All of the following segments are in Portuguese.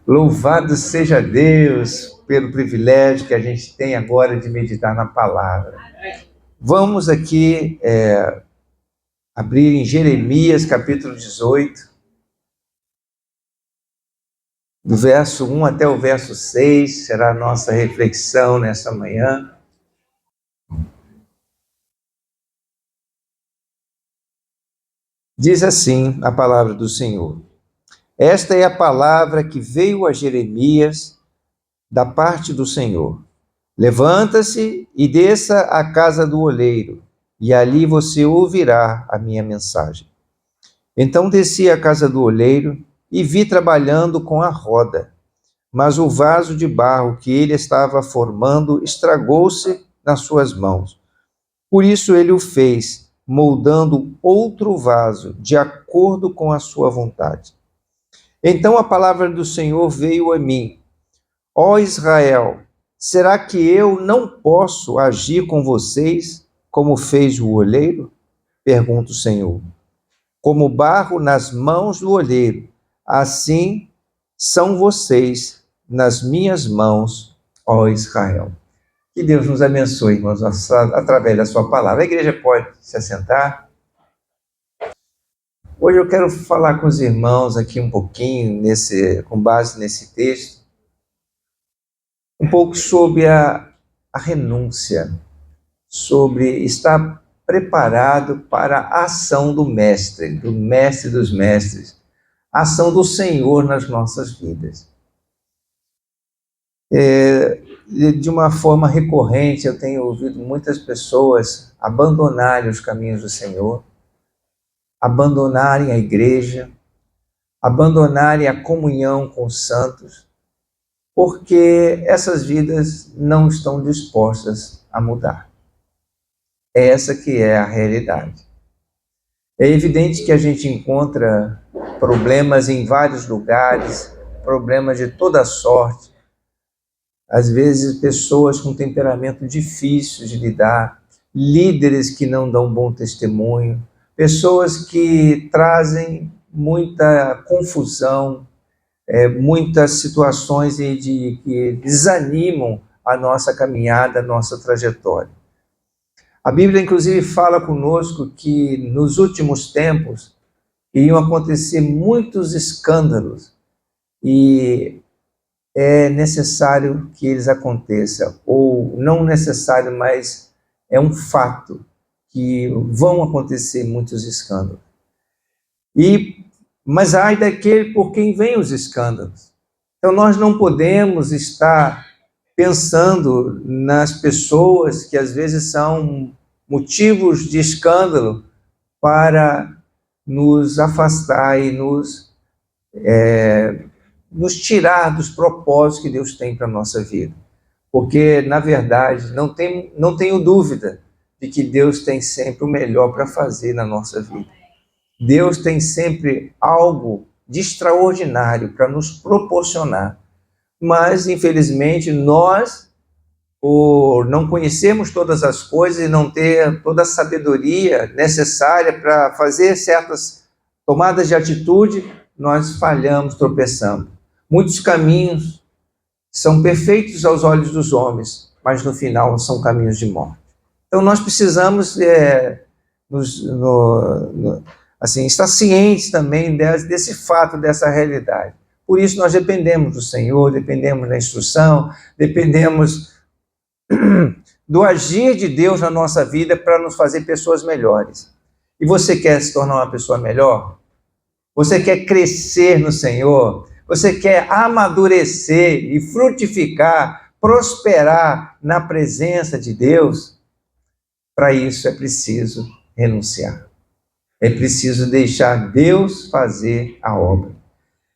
Louvado seja Deus pelo privilégio que a gente tem agora de meditar na palavra. Vamos aqui abrir em Jeremias capítulo 18, do verso 1 até o verso 6, será a nossa reflexão nessa manhã. Diz assim a palavra do Senhor: Esta é a palavra que veio a Jeremias da parte do Senhor. Levanta-se e desça à casa do oleiro, e ali você ouvirá a minha mensagem. Então desci à casa do oleiro e vi trabalhando com a roda, mas o vaso de barro que ele estava formando estragou-se nas suas mãos. Por isso ele o fez, moldando outro vaso, de acordo com a sua vontade. Então a palavra do Senhor veio a mim: Ó Israel, será que eu não posso agir com vocês como fez o oleiro? Pergunta o Senhor. Como barro nas mãos do olheiro, assim são vocês nas minhas mãos, ó Israel. Que Deus nos abençoe, irmãos, através da sua palavra. A igreja pode se assentar. Hoje eu quero falar com os irmãos aqui um pouquinho, com base nesse texto, um pouco sobre a renúncia, sobre estar preparado para a ação do mestre dos mestres, a ação do Senhor nas nossas vidas. De uma forma recorrente, eu tenho ouvido muitas pessoas abandonarem os caminhos do Senhor, abandonarem a igreja, abandonarem a comunhão com os santos, porque essas vidas não estão dispostas a mudar. Essa que é a realidade. É evidente que a gente encontra problemas em vários lugares, problemas de toda sorte. Às vezes, pessoas com temperamento difícil de lidar, líderes que não dão bom testemunho, pessoas que trazem muita confusão, muitas situações que desanimam a nossa caminhada, a nossa trajetória. A Bíblia, inclusive, fala conosco que nos últimos tempos iriam acontecer muitos escândalos e é necessário que eles aconteçam, ou não necessário, mas é um fato que vão acontecer muitos escândalos. Mas ai daquele por quem vêm os escândalos. Então nós não podemos estar pensando nas pessoas que às vezes são motivos de escândalo para nos afastar e nos tirar dos propósitos que Deus tem para a nossa vida. Porque, na verdade, não tenho dúvida de que Deus tem sempre o melhor para fazer na nossa vida. Deus tem sempre algo de extraordinário para nos proporcionar. Mas, infelizmente, nós, por não conhecermos todas as coisas e não ter toda a sabedoria necessária para fazer certas tomadas de atitude, nós falhamos, tropeçamos. Muitos caminhos são perfeitos aos olhos dos homens, mas no final são caminhos de morte. Então nós precisamos estar cientes também desse fato, dessa realidade. Por isso nós dependemos do Senhor, dependemos da instrução, dependemos do agir de Deus na nossa vida para nos fazer pessoas melhores. E você quer se tornar uma pessoa melhor? Você quer crescer no Senhor? Você quer amadurecer e frutificar, prosperar na presença de Deus? Para isso é preciso renunciar. É preciso deixar Deus fazer a obra.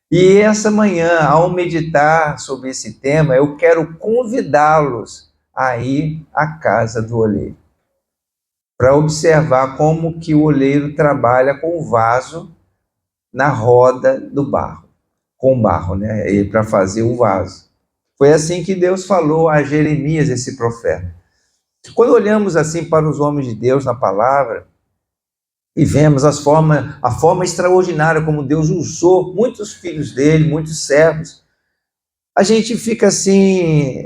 E essa manhã, ao meditar sobre esse tema, eu quero convidá-los a ir à casa do oleiro, para observar como que o oleiro trabalha com o vaso na roda do barro, com barro, né? Para fazer o vaso. Foi assim que Deus falou a Jeremias, esse profeta. Quando olhamos assim para os homens de Deus na palavra, e vemos a forma extraordinária como Deus usou muitos filhos dele, muitos servos, a gente fica assim,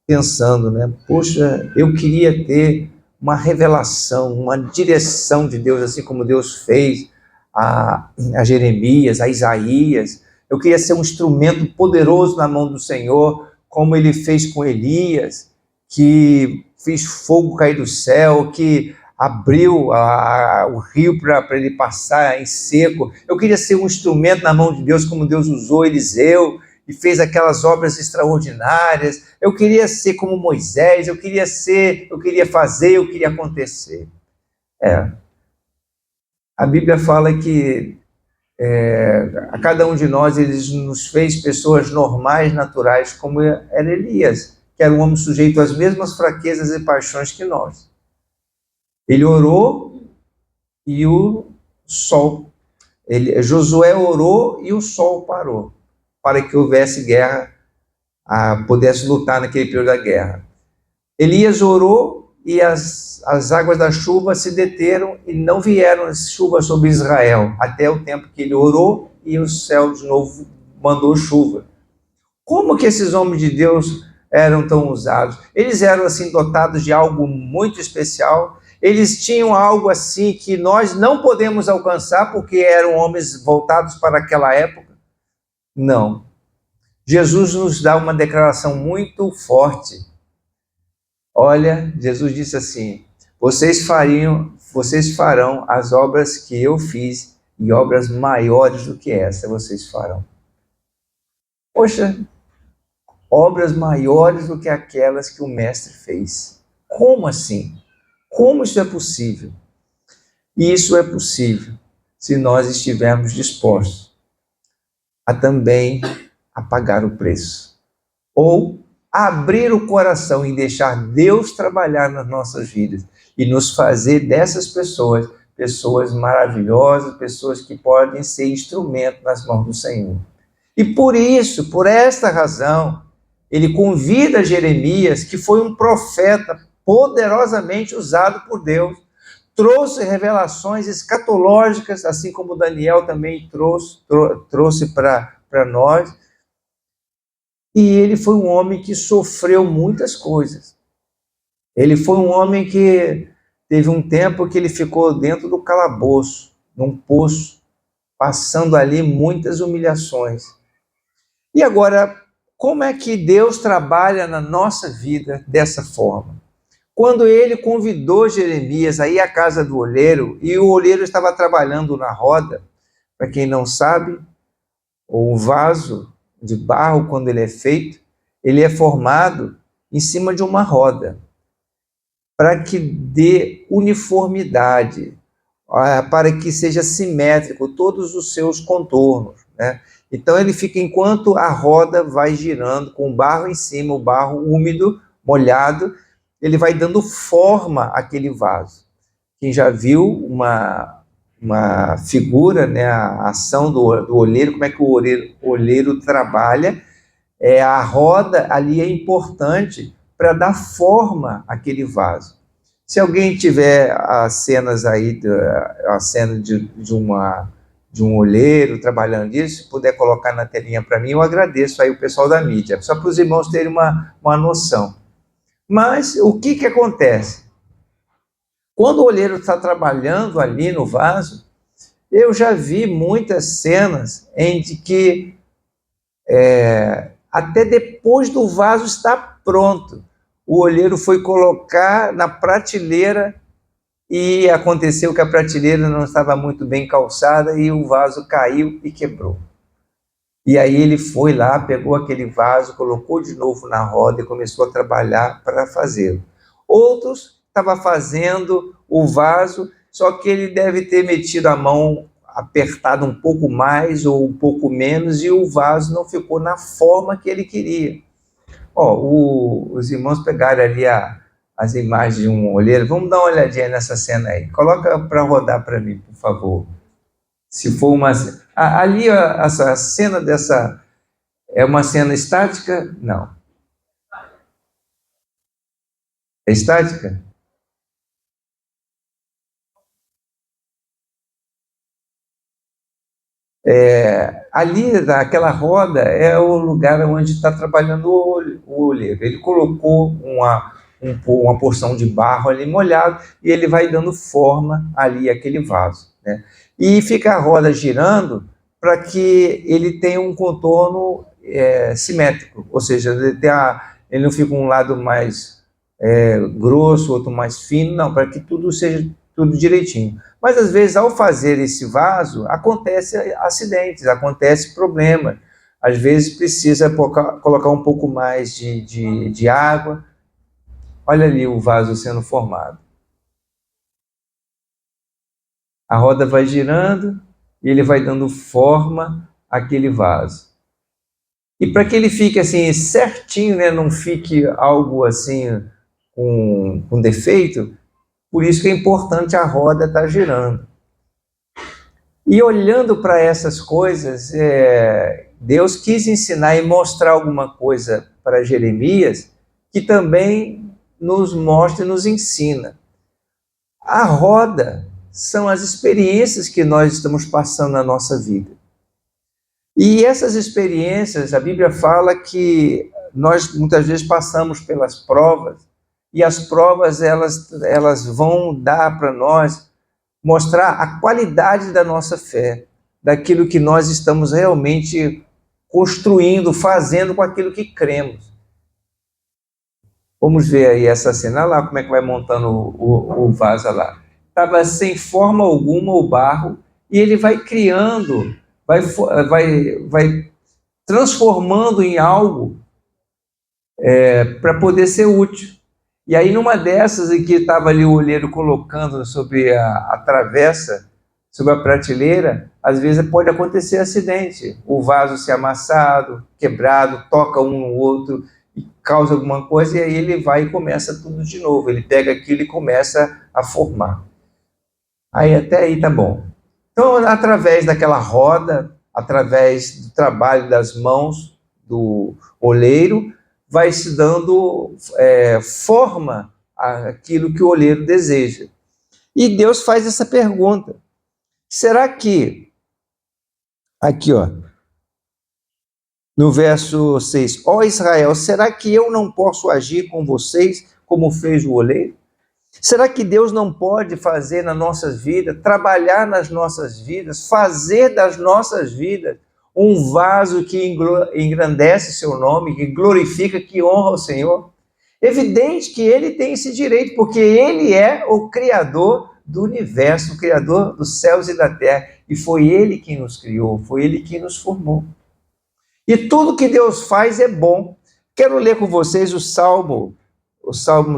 pensando, né? Poxa, eu queria ter uma revelação, uma direção de Deus, assim como Deus fez a Jeremias, a Isaías. Eu queria ser um instrumento poderoso na mão do Senhor, como ele fez com Elias, que fez fogo cair do céu, que abriu o rio para ele passar em seco. Eu queria ser um instrumento na mão de Deus, como Deus usou Eliseu e fez aquelas obras extraordinárias. Eu queria ser como Moisés, eu queria fazer, eu queria acontecer. A Bíblia fala que a cada um de nós, ele nos fez pessoas normais, naturais, como era Elias, que era um homem sujeito às mesmas fraquezas e paixões que nós. Ele orou e o sol, Josué orou e o sol parou, para que houvesse guerra, pudesse lutar naquele período da guerra. Elias orou e as águas da chuva se deteram e não vieram chuva sobre Israel, até o tempo que ele orou e o céu de novo mandou chuva. Como que esses homens de Deus eram tão usados? Eles eram assim dotados de algo muito especial. Eles tinham algo assim que nós não podemos alcançar porque eram homens voltados para aquela época? Não. Jesus nos dá uma declaração muito forte. Olha, Jesus disse assim: vocês farão as obras que eu fiz e obras maiores do que essa vocês farão. Poxa, obras maiores do que aquelas que o mestre fez. Como assim? Como isso é possível? E isso é possível se nós estivermos dispostos a também a pagar o preço. Ou abrir o coração e deixar Deus trabalhar nas nossas vidas e nos fazer dessas pessoas, pessoas maravilhosas, pessoas que podem ser instrumento nas mãos do Senhor. E por isso, por esta razão, ele convida Jeremias, que foi um profeta poderosamente usado por Deus, trouxe revelações escatológicas, assim como Daniel também trouxe para nós. E ele foi um homem que sofreu muitas coisas. Ele foi um homem que teve um tempo que ele ficou dentro do calabouço, num poço, passando ali muitas humilhações. E agora, como é que Deus trabalha na nossa vida dessa forma? Quando ele convidou Jeremias a ir à casa do olheiro, e o olheiro estava trabalhando na roda, para quem não sabe, o vaso de barro, quando ele é feito, ele é formado em cima de uma roda, para que dê uniformidade, para que seja simétrico todos os seus contornos, né? Então ele fica, enquanto a roda vai girando com o barro em cima, o barro úmido, molhado, ele vai dando forma àquele vaso. Quem já viu uma figura, né, a ação do olheiro, como é que o olheiro trabalha, a roda ali é importante para dar forma àquele vaso. Se alguém tiver as cenas aí, a cena de um olheiro trabalhando isso, se puder colocar na telinha para mim, eu agradeço aí o pessoal da mídia, só para os irmãos terem uma noção. Mas o que acontece? Quando o olheiro está trabalhando ali no vaso, eu já vi muitas cenas em que até depois do vaso estar pronto, o olheiro foi colocar na prateleira e aconteceu que a prateleira não estava muito bem calçada e o vaso caiu e quebrou. E aí ele foi lá, pegou aquele vaso, colocou de novo na roda e começou a trabalhar para fazê-lo. Outros estavam fazendo o vaso, só que ele deve ter metido a mão, apertado um pouco mais ou um pouco menos, e o vaso não ficou na forma que ele queria. Os irmãos pegaram ali as imagens de um olheiro. Vamos dar uma olhadinha nessa cena aí. Coloca para rodar para mim, por favor. Se for uma... ali, essa cena dessa... É uma cena estática? Não. É estática? Ali, naquela roda, é o lugar onde está trabalhando o oleiro. Ele colocou uma porção de barro ali molhado e ele vai dando forma ali àquele vaso, né? E fica a roda girando para que ele tenha um contorno simétrico, ou seja, ele não fica um lado mais grosso, outro mais fino, não, para que tudo seja tudo direitinho. Mas às vezes, ao fazer esse vaso, acontece acidentes, acontece problema. Às vezes precisa colocar um pouco mais de água. Olha ali o vaso sendo formado. A roda vai girando e ele vai dando forma àquele vaso. E para que ele fique assim certinho, né, não fique algo assim com defeito, por isso que é importante a roda estar girando. E olhando para essas coisas, Deus quis ensinar e mostrar alguma coisa para Jeremias que também nos mostra e nos ensina. A roda são as experiências que nós estamos passando na nossa vida. E essas experiências, a Bíblia fala que nós muitas vezes passamos pelas provas, e as provas elas vão dar para nós, mostrar a qualidade da nossa fé, daquilo que nós estamos realmente construindo, fazendo com aquilo que cremos. Vamos ver aí essa cena lá, como é que vai montando o vaso lá. Estava sem forma alguma o barro, e ele vai criando, vai transformando em algo para poder ser útil. E aí, numa dessas em que estava ali o olheiro colocando sobre a travessa, sobre a prateleira, às vezes pode acontecer acidente. O vaso ser amassado, quebrado, toca um no outro e causa alguma coisa, e aí ele vai e começa tudo de novo. Ele pega aquilo e começa a formar. Aí até aí tá bom. Então, através daquela roda, através do trabalho das mãos do oleiro, vai se dando forma àquilo que o oleiro deseja. E Deus faz essa pergunta: será que, aqui ó, no verso 6, ó Israel, será que eu não posso agir com vocês como fez o oleiro? Será que Deus não pode fazer nas nossas vidas, trabalhar nas nossas vidas, fazer das nossas vidas um vaso que engrandece seu nome, que glorifica, que honra o Senhor? Evidente que ele tem esse direito, porque ele é o Criador do universo, o Criador dos céus e da terra, e foi ele quem nos criou, foi ele quem nos formou. E tudo que Deus faz é bom. Quero ler com vocês o Salmo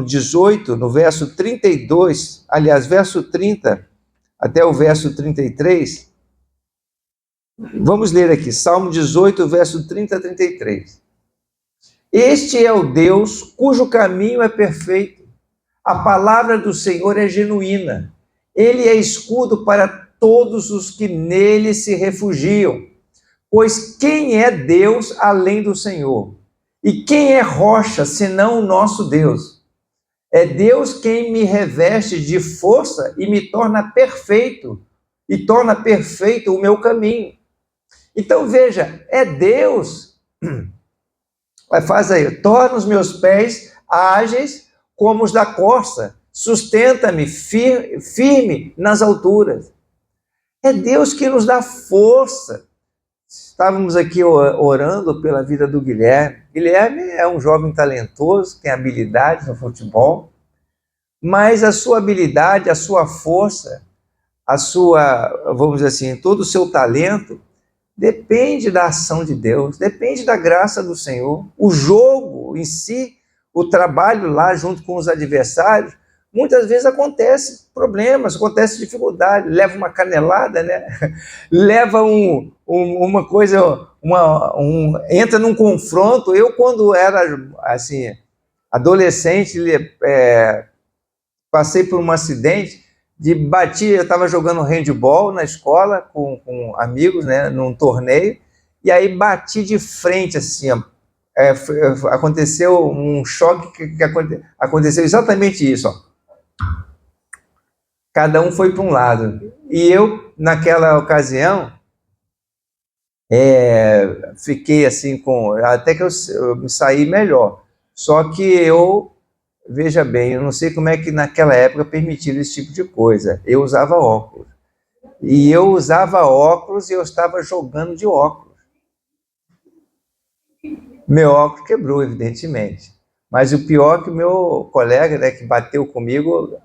18, no verso 32, aliás, verso 30 até o verso 33. Vamos ler aqui, Salmo 18, verso 30 a 33. Este é o Deus cujo caminho é perfeito. A palavra do Senhor é genuína. Ele é escudo para todos os que nele se refugiam. Pois quem é Deus além do Senhor? E quem é rocha senão o nosso Deus? É Deus quem me reveste de força e me torna perfeito, e torna perfeito o meu caminho. Então veja, é Deus, faz aí, torna os meus pés ágeis como os da corça, sustenta-me firme nas alturas. É Deus que nos dá força. Estávamos aqui orando pela vida do Guilherme. Guilherme é um jovem talentoso, tem habilidades no futebol, mas a sua habilidade, a sua força, vamos dizer assim, todo o seu talento, depende da ação de Deus, depende da graça do Senhor. O jogo em si, o trabalho lá junto com os adversários, muitas vezes acontece problemas, acontece dificuldade, leva uma canelada, né? Leva uma coisa, entra num confronto. Eu, quando era assim, adolescente, passei por um acidente eu estava jogando handball na escola com amigos, né, num torneio, e aí bati de frente, assim, ó, aconteceu um choque que aconteceu exatamente isso, ó. Cada um foi para um lado. E eu, naquela ocasião, Fiquei assim até que eu me saí melhor. Só que veja bem, eu não sei como é que naquela época permitiram esse tipo de coisa. Eu usava óculos. E eu usava óculos e eu estava jogando de óculos. Meu óculos quebrou, evidentemente. Mas o pior é que o meu colega, né, que bateu comigo,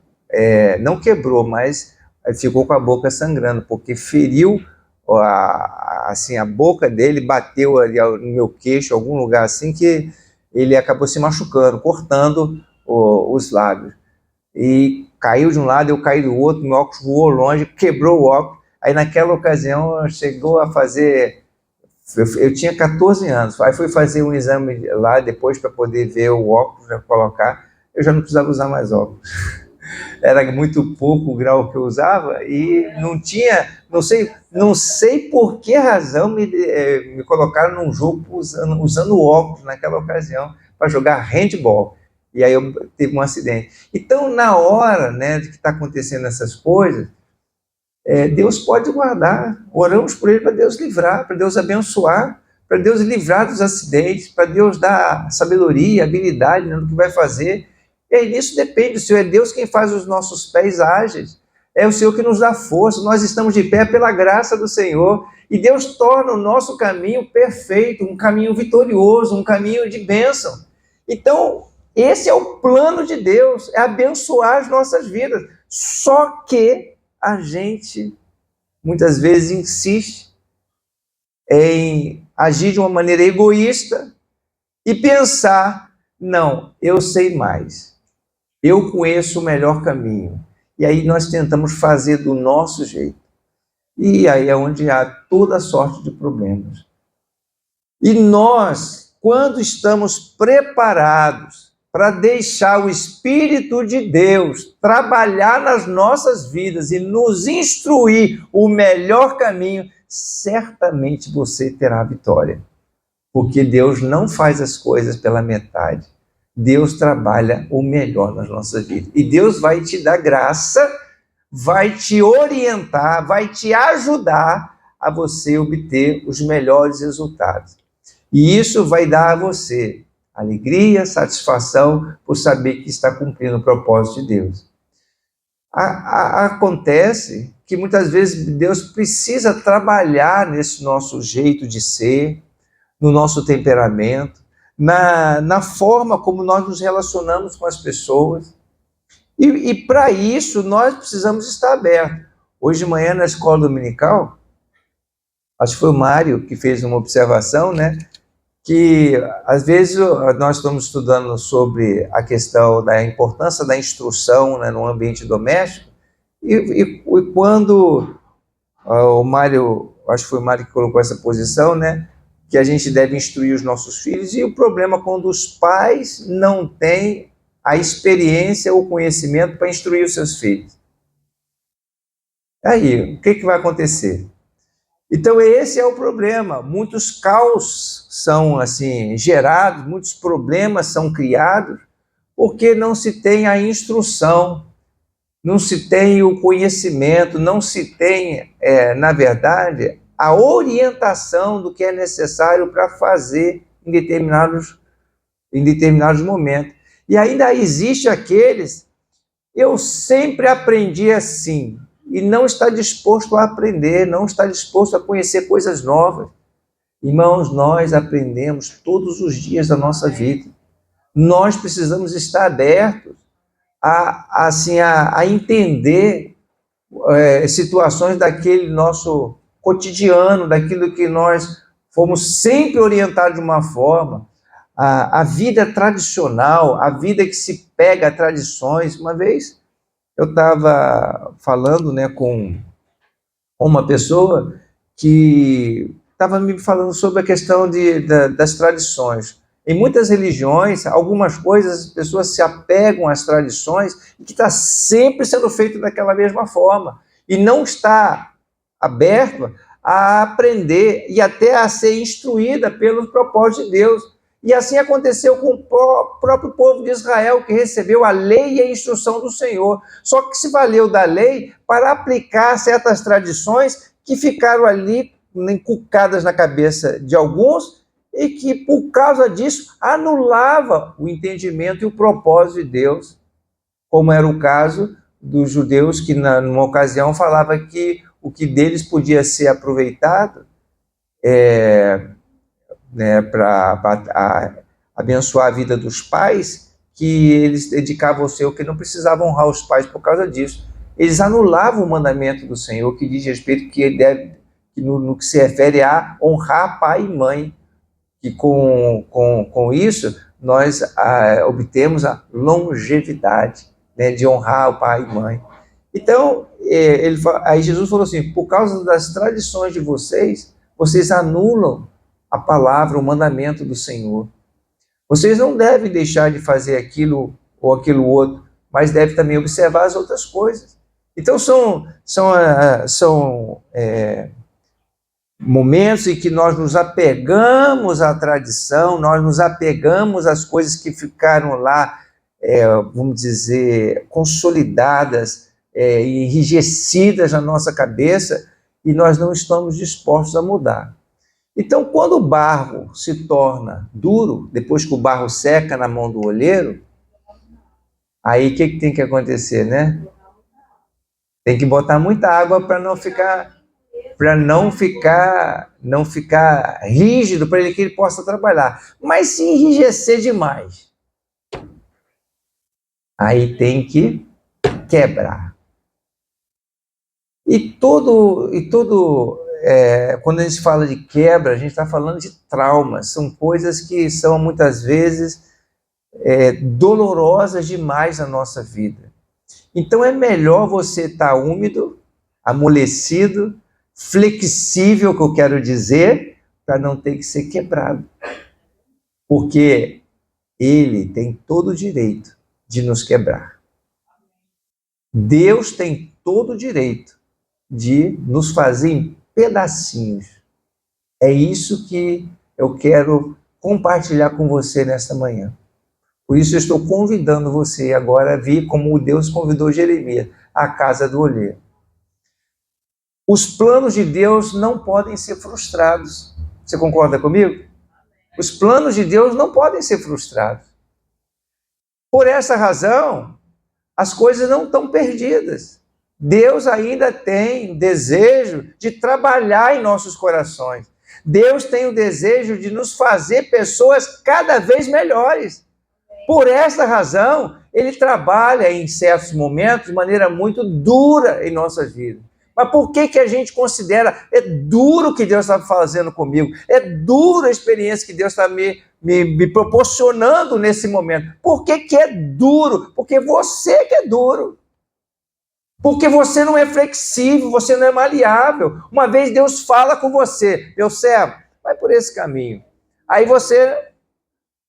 não quebrou, mas ficou com a boca sangrando, porque feriu assim, a boca dele, bateu ali no meu queixo, algum lugar assim, que ele acabou se machucando, cortando os lábios. E caiu de um lado, eu caí do outro, meu óculos voou longe, quebrou o óculos. Aí naquela ocasião chegou a fazer... Eu tinha 14 anos, aí fui fazer um exame lá depois para poder ver o óculos, para colocar, eu já não precisava usar mais óculos. Era muito pouco o grau que eu usava e não tinha, não sei por que razão me colocaram num jogo usando óculos naquela ocasião para jogar handball. E aí eu tive um acidente. Então, na hora, né, de que está acontecendo essas coisas, Deus pode guardar. Oramos por ele para Deus livrar, para Deus abençoar, para Deus livrar dos acidentes, para Deus dar sabedoria, habilidade, né, no que vai fazer. E aí nisso depende do Senhor. É Deus quem faz os nossos pés ágeis. É o Senhor que nos dá força. Nós estamos de pé pela graça do Senhor. E Deus torna o nosso caminho perfeito, um caminho vitorioso, um caminho de bênção. Então, esse é o plano de Deus, é abençoar as nossas vidas. Só que a gente muitas vezes insiste em agir de uma maneira egoísta e pensar, não, eu sei mais, eu conheço o melhor caminho. E aí nós tentamos fazer do nosso jeito. E aí é onde há toda sorte de problemas. E nós, quando estamos preparados para deixar o Espírito de Deus trabalhar nas nossas vidas e nos instruir o melhor caminho, certamente você terá vitória. Porque Deus não faz as coisas pela metade. Deus trabalha o melhor nas nossas vidas. E Deus vai te dar graça, vai te orientar, vai te ajudar a você obter os melhores resultados. E isso vai dar a você alegria, satisfação por saber que está cumprindo o propósito de Deus. Acontece que muitas vezes Deus precisa trabalhar nesse nosso jeito de ser, no nosso temperamento, na forma como nós nos relacionamos com as pessoas. E para isso nós precisamos estar abertos. Hoje de manhã na escola dominical, acho que foi o Mário que fez uma observação, né? Que às vezes nós estamos estudando sobre a questão da importância da instrução, né, no ambiente doméstico, e quando o Mário, acho que foi o Mário que colocou essa posição, né, que a gente deve instruir os nossos filhos, e o problema é quando os pais não têm a experiência ou conhecimento para instruir os seus filhos. Aí, o que vai acontecer? Então esse é o problema, muitos caos são assim gerados, muitos problemas são criados, porque não se tem a instrução, não se tem o conhecimento, não se tem, na verdade, a orientação do que é necessário para fazer em determinados momentos. E ainda existe aqueles, eu sempre aprendi assim, e não está disposto a aprender, não está disposto a conhecer coisas novas. Irmãos, nós aprendemos todos os dias da nossa vida. Nós precisamos estar abertos a entender situações daquele nosso cotidiano, daquilo que nós fomos sempre orientados de uma forma. A vida tradicional, a vida que se pega a tradições. Uma vez eu estava falando, né, com uma pessoa que estava me falando sobre a questão das tradições. Em muitas religiões, algumas coisas, as pessoas se apegam às tradições e que está sempre sendo feito daquela mesma forma. E não está aberto a aprender e até a ser instruída pelos propósitos de Deus. E assim aconteceu com o próprio povo de Israel, que recebeu a lei e a instrução do Senhor. Só que se valeu da lei para aplicar certas tradições que ficaram ali encucadas na cabeça de alguns e que, por causa disso, anulava o entendimento e o propósito de Deus, como era o caso dos judeus que, numa ocasião, falava que o que deles podia ser aproveitado para abençoar a vida dos pais, que eles dedicavam ao Senhor, que não precisavam honrar os pais por causa disso. Eles anulavam o mandamento do Senhor, que diz respeito que ele deve, no que se refere a honrar pai e mãe, que com isso nós obtemos a longevidade, né, de honrar o pai e mãe. Então, aí Jesus falou assim: por causa das tradições de vocês, vocês anulam a palavra, o mandamento do Senhor. Vocês não devem deixar de fazer aquilo ou aquilo outro, mas devem também observar as outras coisas. Então, são momentos em que nós nos apegamos à tradição, nós nos apegamos às coisas que ficaram lá, vamos dizer, consolidadas, enrijecidas na nossa cabeça, e nós não estamos dispostos a mudar. Então, quando o barro se torna duro, depois que o barro seca na mão do olheiro, aí o que tem que acontecer, né? Tem que botar muita água para não ficar rígido, para que ele possa trabalhar. Mas se enrijecer demais, aí tem que quebrar. Quando a gente fala de quebra, a gente está falando de traumas. São coisas que são muitas vezes dolorosas demais na nossa vida. Então é melhor você estar úmido, amolecido, flexível, que eu quero dizer, para não ter que ser quebrado. Porque ele tem todo o direito de nos quebrar. Deus tem todo o direito de nos fazer em pedacinhos. É isso que eu quero compartilhar com você nesta manhã. Por isso eu estou convidando você agora a vir, como Deus convidou Jeremias, à casa do olheiro. Os planos de Deus não podem ser frustrados. Você concorda comigo? Os planos de Deus não podem ser frustrados. Por essa razão, as coisas não estão perdidas. Deus ainda tem desejo de trabalhar em nossos corações. Deus tem o desejo de nos fazer pessoas cada vez melhores. Por essa razão, ele trabalha em certos momentos de maneira muito dura em nossas vidas. Mas por que a gente considera duro o que Deus está fazendo comigo? É dura a experiência que Deus está me proporcionando nesse momento. Por que é duro? Porque você que é duro. Porque você não é flexível, você não é maleável. Uma vez Deus fala com você: meu servo, vai por esse caminho. Aí você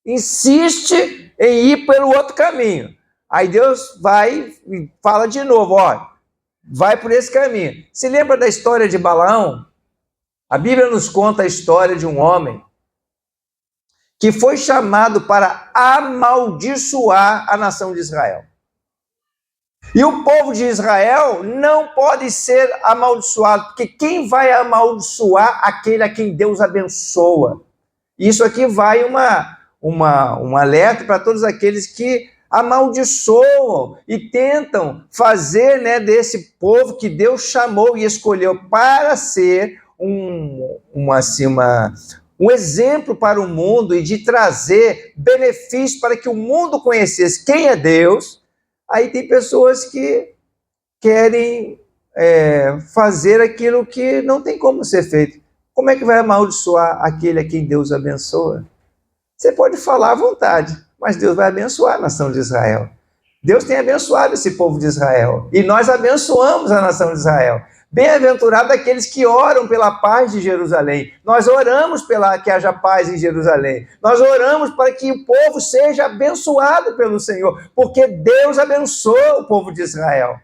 insiste em ir pelo outro caminho. Aí Deus vai e fala de novo: ó, vai por esse caminho. Se lembra da história de Balaão? A Bíblia nos conta a história de um homem que foi chamado para amaldiçoar a nação de Israel. E o povo de Israel não pode ser amaldiçoado, porque quem vai amaldiçoar? Aquele a quem Deus abençoa. Isso aqui vai um alerta para todos aqueles que amaldiçoam e tentam fazer, né, desse povo que Deus chamou e escolheu para ser um exemplo para o mundo e de trazer benefícios para que o mundo conhecesse quem é Deus. Aí tem pessoas que querem fazer aquilo que não tem como ser feito. Como é que vai amaldiçoar aquele a quem Deus abençoa? Você pode falar à vontade, mas Deus vai abençoar a nação de Israel. Deus tem abençoado esse povo de Israel. E nós abençoamos a nação de Israel. Bem-aventurado aqueles que oram pela paz de Jerusalém. Nós oramos para que haja paz em Jerusalém. Nós oramos para que o povo seja abençoado pelo Senhor, porque Deus abençoa o povo de Israel.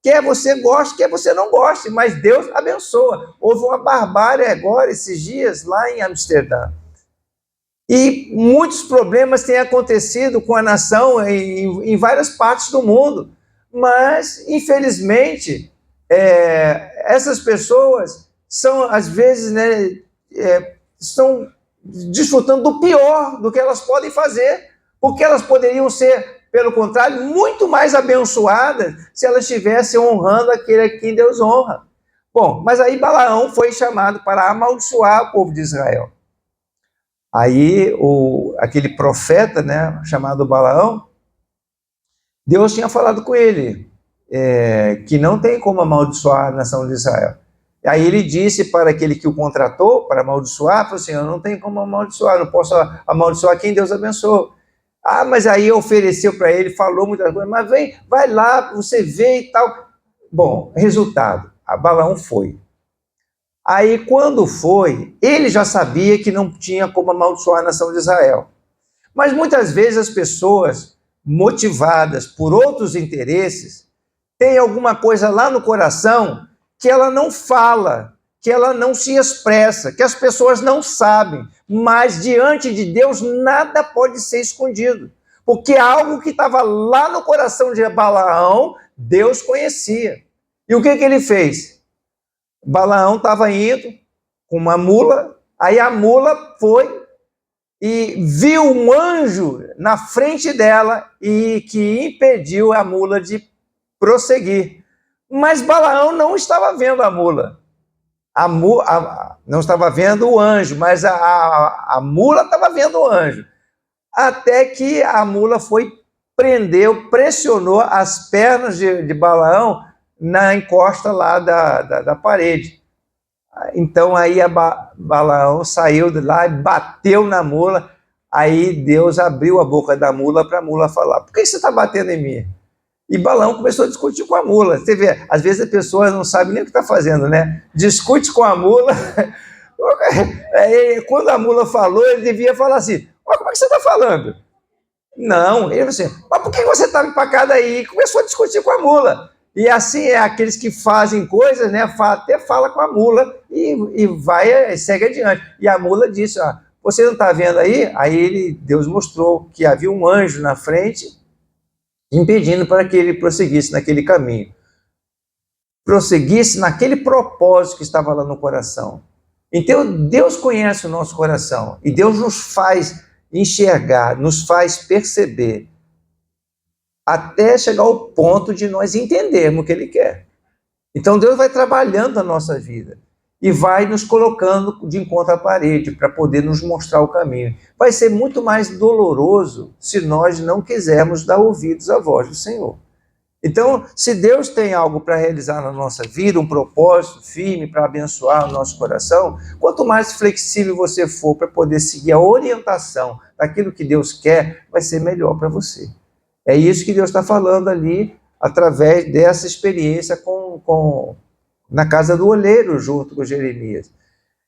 Quer você goste, quer você não goste, mas Deus abençoa. Houve uma barbárie agora, esses dias, lá em Amsterdã. E muitos problemas têm acontecido com a nação em várias partes do mundo. Mas, infelizmente, essas pessoas são, às vezes, né, estão desfrutando do pior do que elas podem fazer, porque elas poderiam ser, pelo contrário, muito mais abençoadas se elas estivessem honrando aquele a quem Deus honra. Bom, mas aí Balaão foi chamado para amaldiçoar o povo de Israel. Aí aquele profeta, né, chamado Balaão, Deus tinha falado com ele que não tem como amaldiçoar a nação de Israel. Aí ele disse para aquele que o contratou para amaldiçoar, falou assim, eu não tenho como amaldiçoar, não posso amaldiçoar quem Deus abençoou. Ah, mas aí ofereceu para ele, falou muitas coisas, mas vem, vai lá, você vê e tal. Bom, resultado, a Balaão foi. Aí quando foi, ele já sabia que não tinha como amaldiçoar a nação de Israel. Mas muitas vezes as pessoas, motivadas por outros interesses, têm alguma coisa lá no coração que ela não fala, que ela não se expressa, que as pessoas não sabem, mas diante de Deus nada pode ser escondido, porque algo que estava lá no coração de Balaão, Deus conhecia. E o que ele fez? Balaão estava indo com uma mula, aí a mula foi e viu um anjo na frente dela e que impediu a mula de prosseguir. Mas Balaão não estava vendo a mula. Não estava vendo o anjo, mas a mula estava vendo o anjo. Até que a mula foi, prendeu, pressionou as pernas de Balaão na encosta lá da parede. Então aí Balaão saiu de lá e bateu na mula. Aí Deus abriu a boca da mula para a mula falar, por que você está batendo em mim? E Balaão começou a discutir com a mula. Você vê, às vezes as pessoas não sabem nem o que está fazendo, né? Discute com a mula. Quando a mula falou, ele devia falar assim, mas como é que você está falando? Não, ele falou assim, mas por que você está empacado aí? E começou a discutir com a mula. E assim é aqueles que fazem coisas, né? Até fala com a mula e vai, segue adiante. E a mula disse, você não está vendo aí? Aí Deus mostrou que havia um anjo na frente, impedindo para que ele prosseguisse naquele caminho. Prosseguisse naquele propósito que estava lá no coração. Então, Deus conhece o nosso coração e Deus nos faz enxergar, nos faz perceber, até chegar ao ponto de nós entendermos o que Ele quer. Então, Deus vai trabalhando a nossa vida e vai nos colocando de encontro à parede para poder nos mostrar o caminho. Vai ser muito mais doloroso se nós não quisermos dar ouvidos à voz do Senhor. Então, se Deus tem algo para realizar na nossa vida, um propósito firme para abençoar o nosso coração, quanto mais flexível você for para poder seguir a orientação daquilo que Deus quer, vai ser melhor para você. É isso que Deus está falando ali, através dessa experiência na casa do oleiro, junto com Jeremias.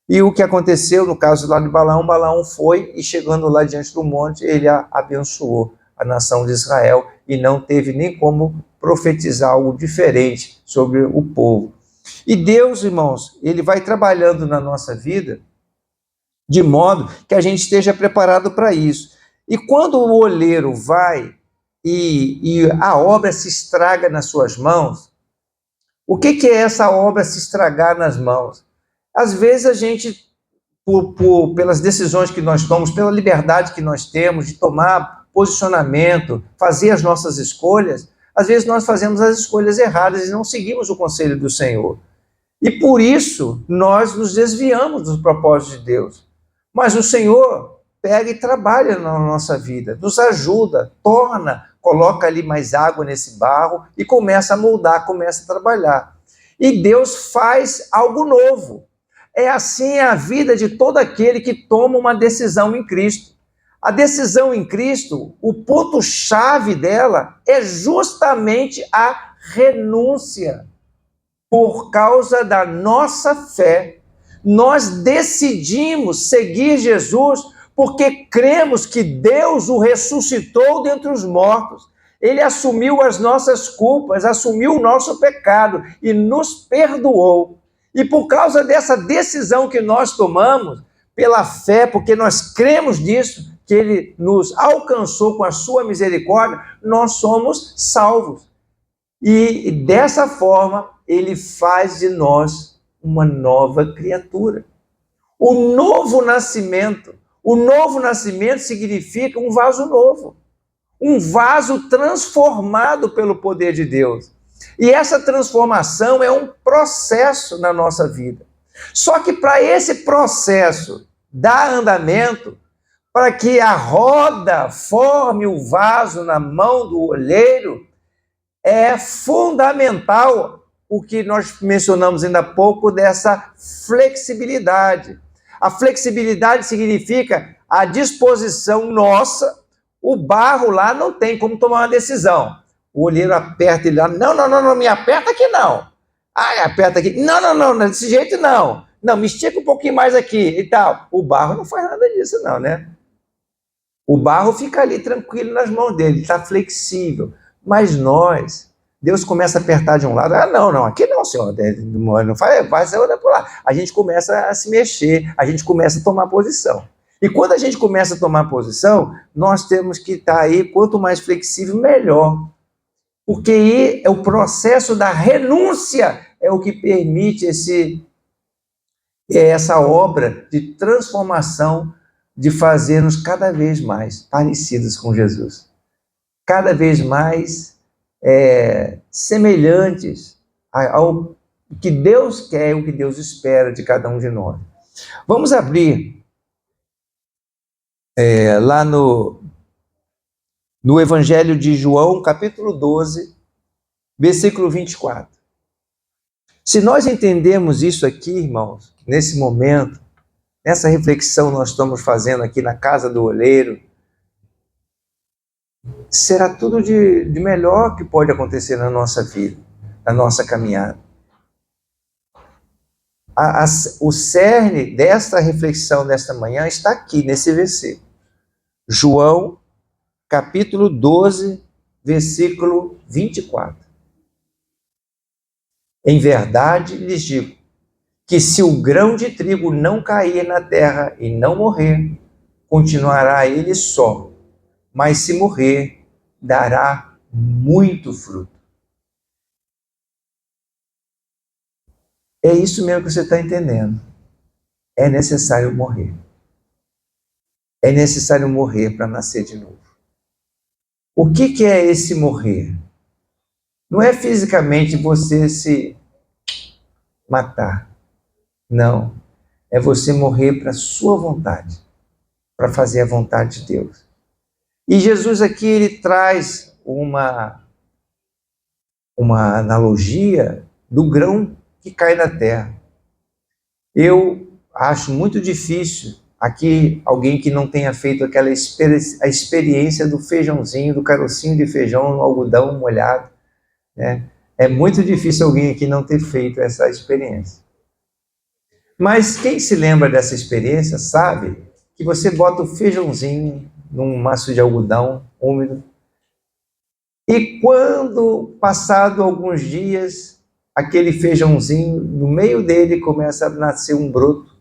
E o que aconteceu no caso lá de Balaão, Balaão foi e chegando lá diante do monte, ele abençoou a nação de Israel e não teve nem como profetizar algo diferente sobre o povo. E Deus, irmãos, Ele vai trabalhando na nossa vida de modo que a gente esteja preparado para isso. E quando o oleiro vai e a obra se estraga nas suas mãos, o que é essa obra se estragar nas mãos? Às vezes a gente, pelas decisões que nós tomamos, pela liberdade que nós temos de tomar posicionamento, fazer as nossas escolhas, às vezes nós fazemos as escolhas erradas e não seguimos o conselho do Senhor. E por isso nós nos desviamos dos propósitos de Deus. Mas o Senhor pega e trabalha na nossa vida, nos ajuda, coloca ali mais água nesse barro e começa a moldar, começa a trabalhar. E Deus faz algo novo. É assim a vida de todo aquele que toma uma decisão em Cristo. A decisão em Cristo, o ponto-chave dela é justamente a renúncia. Por causa da nossa fé, nós decidimos seguir Jesus porque cremos que Deus o ressuscitou dentre os mortos. Ele assumiu as nossas culpas, assumiu o nosso pecado e nos perdoou. E por causa dessa decisão que nós tomamos, pela fé, porque nós cremos nisso, que Ele nos alcançou com a sua misericórdia, nós somos salvos. E dessa forma, Ele faz de nós uma nova criatura. O novo nascimento significa um vaso novo, um vaso transformado pelo poder de Deus. E essa transformação é um processo na nossa vida. Só que para esse processo dar andamento, para que a roda forme o vaso na mão do olheiro, é fundamental o que nós mencionamos ainda há pouco dessa flexibilidade. A flexibilidade significa a disposição nossa. O barro lá não tem como tomar uma decisão. O olheiro aperta ele lá, não, me aperta aqui não. Aperta aqui, não, desse jeito não. Não, me estica um pouquinho mais aqui e tal. O barro não faz nada disso não, né? O barro fica ali tranquilo nas mãos dele, está flexível. Mas Deus começa a apertar de um lado, não, aqui não, senhor, não faz outra por lá. A gente começa a se mexer, a gente começa a tomar posição. E quando a gente começa a tomar posição, nós temos que estar aí, quanto mais flexível, melhor. Porque aí é o processo da renúncia, é o que permite essa obra de transformação, de fazermos cada vez mais parecidos com Jesus. Cada vez mais semelhantes ao que Deus quer, o que Deus espera de cada um de nós. Vamos abrir lá no Evangelho de João, capítulo 12, versículo 24. Se nós entendemos isso aqui, irmãos, nesse momento, nessa reflexão que nós estamos fazendo aqui na casa do olheiro, será tudo de melhor que pode acontecer na nossa vida, na nossa caminhada. O cerne desta reflexão desta manhã está aqui, nesse versículo. João, capítulo 12, versículo 24. Em verdade lhes digo, que se o grão de trigo não cair na terra e não morrer, continuará ele só, mas se morrer, dará muito fruto. É isso mesmo que você está entendendo. É necessário morrer. É necessário morrer para nascer de novo. O que é esse morrer? Não é fisicamente você se matar. Não. É você morrer para a sua vontade, para fazer a vontade de Deus. E Jesus aqui, ele traz uma analogia do grão que cai na terra. Eu acho muito difícil aqui alguém que não tenha feito a experiência do feijãozinho, do carocinho de feijão no algodão molhado, né? É muito difícil alguém aqui não ter feito essa experiência. Mas quem se lembra dessa experiência sabe que você bota o feijãozinho num maço de algodão úmido e quando, passado alguns dias, aquele feijãozinho, no meio dele começa a nascer um broto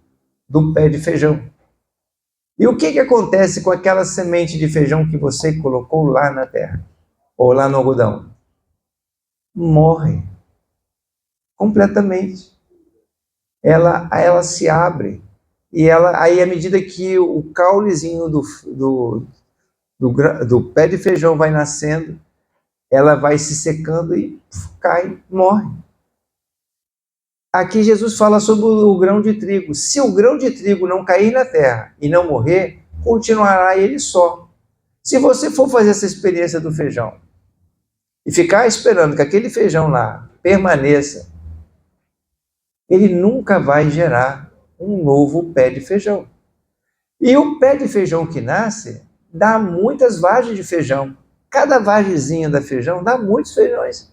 do pé de feijão. E o que acontece com aquela semente de feijão que você colocou lá na terra, ou lá no algodão? Morre completamente. Ela se abre e aí à medida que o caulezinho do pé de feijão vai nascendo, ela vai se secando e cai, morre. Aqui Jesus fala sobre o grão de trigo. Se o grão de trigo não cair na terra e não morrer, continuará ele só. Se você for fazer essa experiência do feijão e ficar esperando que aquele feijão lá permaneça, ele nunca vai gerar um novo pé de feijão. E o pé de feijão que nasce dá muitas vagens de feijão. Cada vagezinha da feijão dá muitos feijões.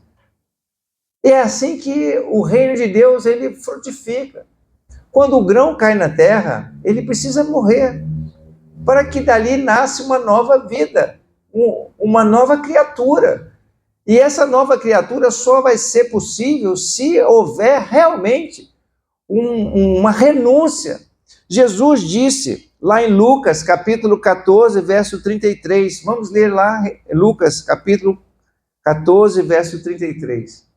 E é assim que o reino de Deus, ele frutifica. Quando o grão cai na terra, ele precisa morrer, para que dali nasce uma nova vida, uma nova criatura. E essa nova criatura só vai ser possível se houver realmente uma renúncia. Jesus disse, lá em Lucas, capítulo 14, verso 33. Vamos ler lá, Lucas, capítulo 14, verso 33.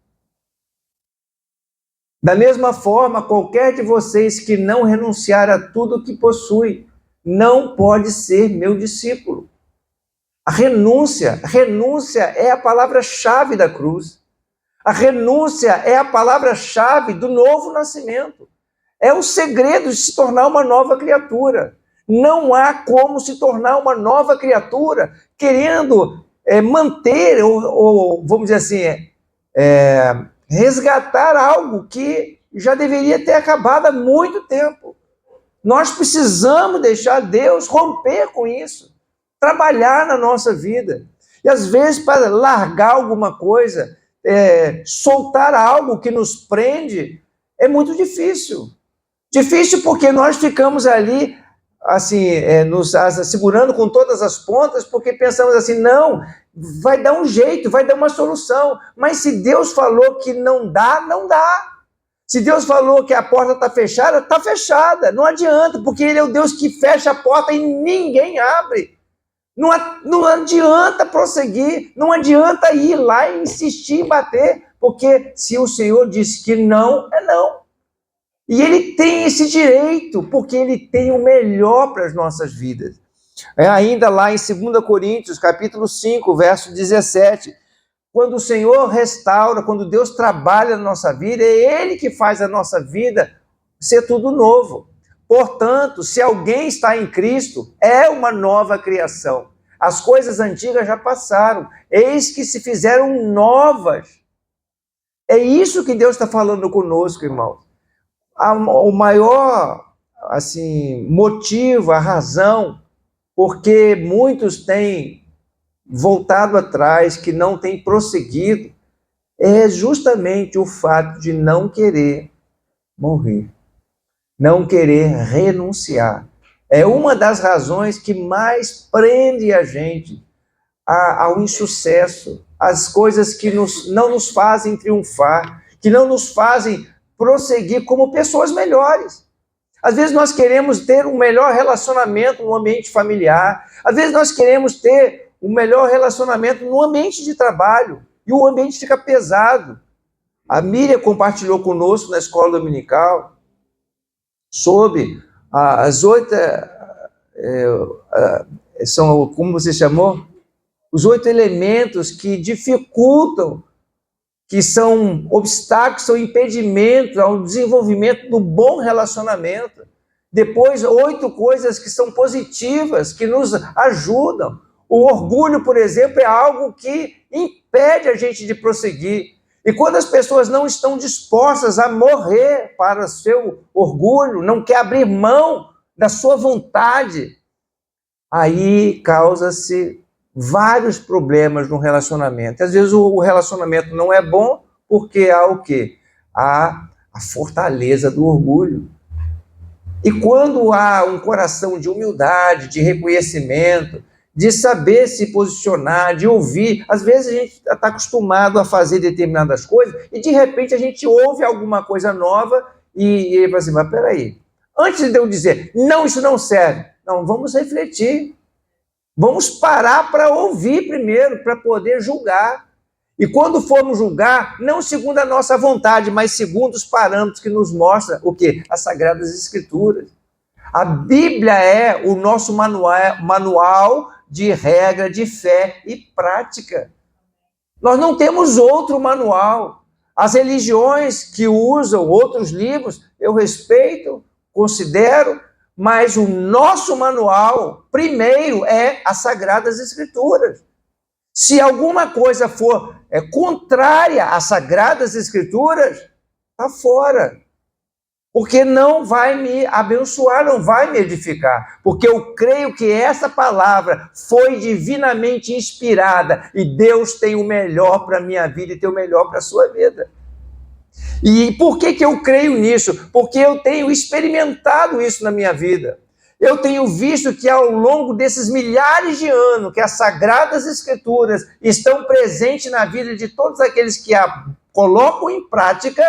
Da mesma forma, qualquer de vocês que não renunciar a tudo que possui, não pode ser meu discípulo. A renúncia é a palavra-chave da cruz. A renúncia é a palavra-chave do novo nascimento. É o segredo de se tornar uma nova criatura. Não há como se tornar uma nova criatura querendo manter, ou vamos dizer assim, resgatar algo que já deveria ter acabado há muito tempo. Nós precisamos deixar Deus romper com isso, trabalhar na nossa vida. E às vezes, para largar alguma coisa, soltar algo que nos prende, é muito difícil. Difícil porque nós ficamos ali, assim, nos segurando com todas as pontas, porque pensamos assim, não, vai dar um jeito, vai dar uma solução. Mas se Deus falou que não dá, não dá. Se Deus falou que a porta está fechada. Não adianta, porque Ele é o Deus que fecha a porta e ninguém abre. Não adianta prosseguir, não adianta ir lá e insistir e bater, porque se o Senhor disse que não, é não. E Ele tem esse direito, porque Ele tem o melhor para as nossas vidas. Ainda lá em 2 Coríntios, capítulo 5, verso 17, quando o Senhor restaura, quando Deus trabalha na nossa vida, é Ele que faz a nossa vida ser tudo novo. Portanto, se alguém está em Cristo, é uma nova criação. As coisas antigas já passaram, eis que se fizeram novas. É isso que Deus está falando conosco, irmãos. O maior motivo, a razão, porque muitos têm voltado atrás, que não têm prosseguido, é justamente o fato de não querer morrer, não querer renunciar. É uma das razões que mais prende a gente ao insucesso, às coisas que não nos fazem triunfar, que não nos fazem prosseguir como pessoas melhores. Às vezes nós queremos ter um melhor relacionamento no ambiente familiar, às vezes nós queremos ter um melhor relacionamento no ambiente de trabalho, e o ambiente fica pesado. A Miriam compartilhou conosco na escola dominical sobre as 8, são, como você chamou? Os 8 elementos que dificultam, que são obstáculos, são impedimentos ao desenvolvimento do bom relacionamento. Depois, 8 coisas que são positivas, que nos ajudam. O orgulho, por exemplo, é algo que impede a gente de prosseguir. E quando as pessoas não estão dispostas a morrer para o seu orgulho, não quer abrir mão da sua vontade, aí causa-se vários problemas no relacionamento. Às vezes o relacionamento não é bom porque há o quê? Há a fortaleza do orgulho. E quando há um coração de humildade, de reconhecimento, de saber se posicionar, de ouvir, às vezes a gente está acostumado a fazer determinadas coisas e de repente a gente ouve alguma coisa nova e ele fala assim, mas peraí, antes de eu dizer, não, isso não serve, não, vamos refletir. Vamos parar para ouvir primeiro, para poder julgar. E quando formos julgar, não segundo a nossa vontade, mas segundo os parâmetros que nos mostram o quê? As Sagradas Escrituras. A Bíblia é o nosso manual de regra, de fé e prática. Nós não temos outro manual. As religiões que usam outros livros, eu respeito, considero, mas o nosso manual, primeiro, é as Sagradas Escrituras. Se alguma coisa for contrária às Sagradas Escrituras, está fora. Porque não vai me abençoar, não vai me edificar. Porque eu creio que essa palavra foi divinamente inspirada e Deus tem o melhor para a minha vida e tem o melhor para a sua vida. E por que eu creio nisso? Porque eu tenho experimentado isso na minha vida. Eu tenho visto que ao longo desses milhares de anos que as Sagradas Escrituras estão presentes na vida de todos aqueles que a colocam em prática,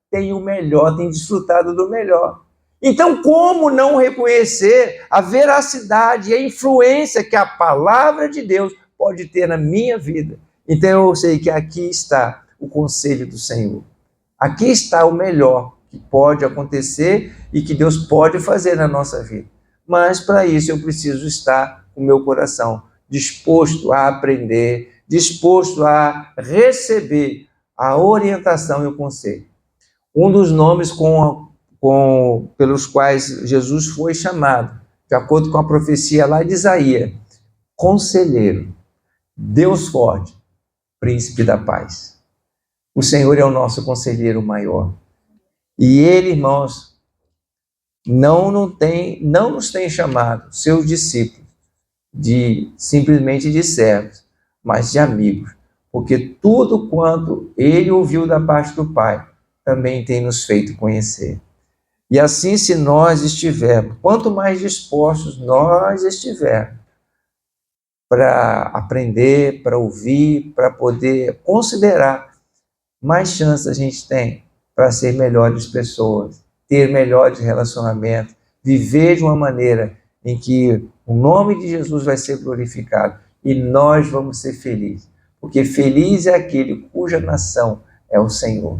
têm o melhor, têm desfrutado do melhor. Então, como não reconhecer a veracidade e a influência que a palavra de Deus pode ter na minha vida? Então, eu sei que aqui está o conselho do Senhor. Aqui está o melhor que pode acontecer e que Deus pode fazer na nossa vida. Mas para isso eu preciso estar com o meu coração disposto a aprender, disposto a receber a orientação e o conselho. Um dos nomes pelos quais Jesus foi chamado, de acordo com a profecia lá de Isaías, Conselheiro, Deus forte, Príncipe da paz. O Senhor é o nosso conselheiro maior. E Ele, irmãos, não nos tem chamado, seus discípulos, simplesmente de servos, mas de amigos. Porque tudo quanto Ele ouviu da parte do Pai, também tem nos feito conhecer. E assim, se nós estivermos, quanto mais dispostos nós estivermos para aprender, para ouvir, para poder considerar, mais chance a gente tem para ser melhores pessoas, ter melhores relacionamentos, viver de uma maneira em que o nome de Jesus vai ser glorificado e nós vamos ser felizes. Porque feliz é aquele cuja nação é o Senhor.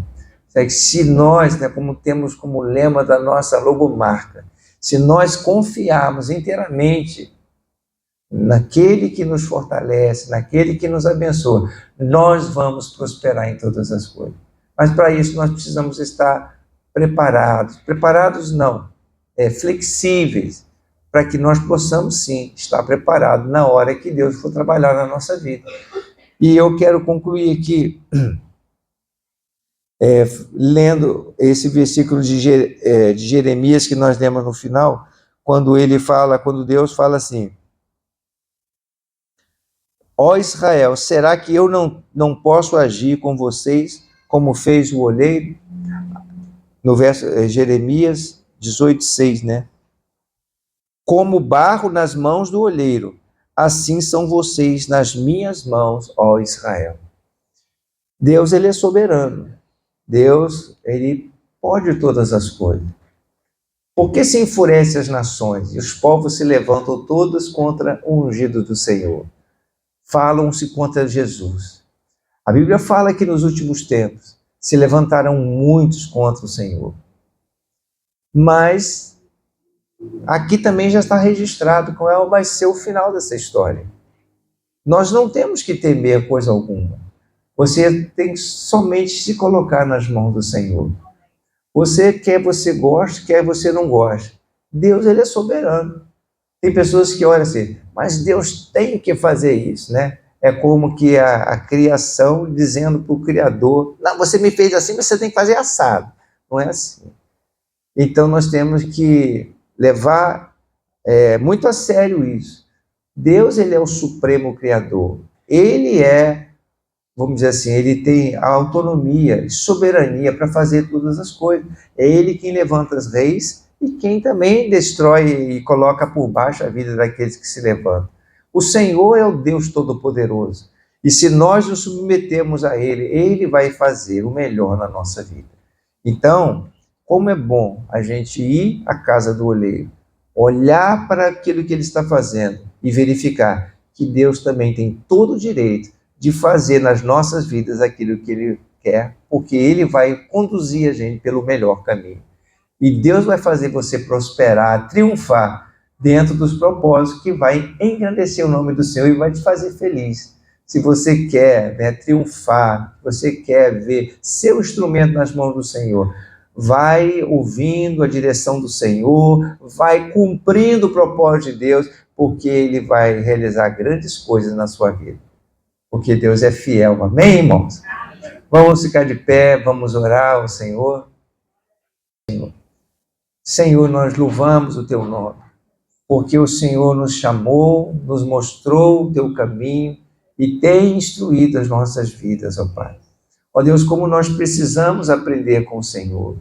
Se nós, como temos como lema da nossa logomarca, se nós confiarmos inteiramente naquele que nos fortalece, naquele que nos abençoa, nós vamos prosperar em todas as coisas. Mas para isso nós precisamos estar preparados. Preparados não, flexíveis, para que nós possamos sim estar preparados na hora que Deus for trabalhar na nossa vida. E eu quero concluir aqui lendo esse versículo de Jeremias que nós lemos no final, quando Deus fala assim: ó Israel, será que eu não posso agir com vocês como fez o oleiro? No verso Jeremias 18:6, né? Como barro nas mãos do oleiro, assim são vocês nas minhas mãos, ó Israel. Deus, Ele é soberano. Deus, Ele pode todas as coisas. Por que se enfurece as nações e os povos se levantam todos contra o ungido do Senhor? Falam-se contra Jesus. A Bíblia fala que nos últimos tempos se levantarão muitos contra o Senhor. Mas aqui também já está registrado qual vai ser o final dessa história. Nós não temos que temer coisa alguma. Você tem somente se colocar nas mãos do Senhor. Quer você goste, quer você não goste. Deus, Ele é soberano. Tem pessoas que olham assim, mas Deus tem que fazer isso, né? É como que a criação dizendo para o Criador, não, você me fez assim, mas você tem que fazer assado. Não é assim. Então nós temos que levar muito a sério isso. Deus, Ele é o supremo Criador. Ele vamos dizer assim, Ele tem a autonomia e soberania para fazer todas as coisas. É Ele quem levanta os reis e quem também destrói e coloca por baixo a vida daqueles que se levantam. O Senhor é o Deus Todo-Poderoso. E se nós nos submetemos a Ele, Ele vai fazer o melhor na nossa vida. Então, como é bom a gente ir à casa do oleiro, olhar para aquilo que Ele está fazendo e verificar que Deus também tem todo o direito de fazer nas nossas vidas aquilo que Ele quer, porque Ele vai conduzir a gente pelo melhor caminho. E Deus vai fazer você prosperar, triunfar dentro dos propósitos que vai engrandecer o nome do Senhor e vai te fazer feliz. Se você quer triunfar, você quer ver seu instrumento nas mãos do Senhor, vai ouvindo a direção do Senhor, vai cumprindo o propósito de Deus, porque Ele vai realizar grandes coisas na sua vida. Porque Deus é fiel. Amém, irmãos? Vamos ficar de pé, vamos orar ao Senhor. Senhor, nós louvamos o Teu nome, porque o Senhor nos chamou, nos mostrou o Teu caminho e tem instruído as nossas vidas, ó Pai. Ó Deus, como nós precisamos aprender com o Senhor.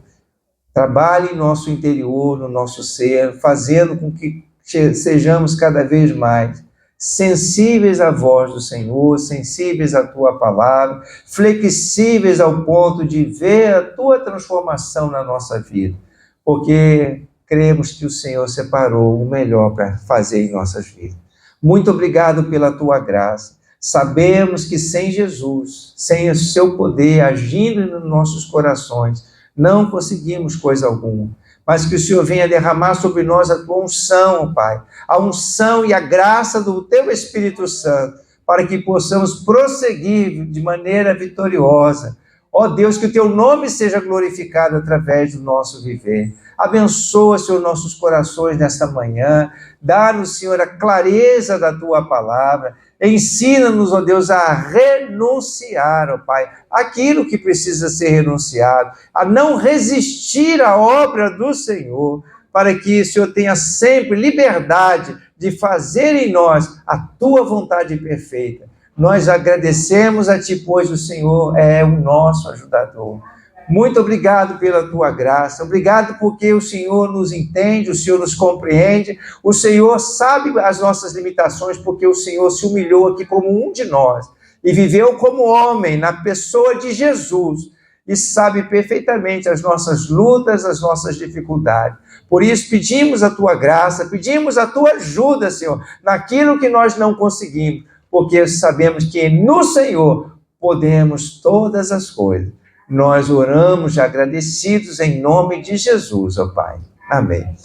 Trabalhe em nosso interior, no nosso ser, fazendo com que sejamos cada vez mais sensíveis à voz do Senhor, sensíveis à Tua palavra, flexíveis ao ponto de ver a Tua transformação na nossa vida, porque cremos que o Senhor separou o melhor para fazer em nossas vidas. Muito obrigado pela Tua graça. Sabemos que sem Jesus, sem o seu poder agindo nos nossos corações, não conseguimos coisa alguma. Mas que o Senhor venha derramar sobre nós a tua unção, Pai. A unção e a graça do teu Espírito Santo, para que possamos prosseguir de maneira vitoriosa. Ó Deus, que o teu nome seja glorificado através do nosso viver. Abençoa, Senhor, nossos corações nesta manhã. Dá-nos, Senhor, a clareza da tua palavra. Ensina-nos, ó Deus, a renunciar, ó Pai, aquilo que precisa ser renunciado, a não resistir à obra do Senhor, para que o Senhor tenha sempre liberdade de fazer em nós a tua vontade perfeita. Nós agradecemos a ti, pois o Senhor é o nosso ajudador. Muito obrigado pela tua graça, obrigado porque o Senhor nos entende, o Senhor nos compreende, o Senhor sabe as nossas limitações, porque o Senhor se humilhou aqui como um de nós e viveu como homem na pessoa de Jesus e sabe perfeitamente as nossas lutas, as nossas dificuldades. Por isso pedimos a tua graça, pedimos a tua ajuda, Senhor, naquilo que nós não conseguimos, porque sabemos que no Senhor podemos todas as coisas. Nós oramos agradecidos em nome de Jesus, ó Pai. Amém.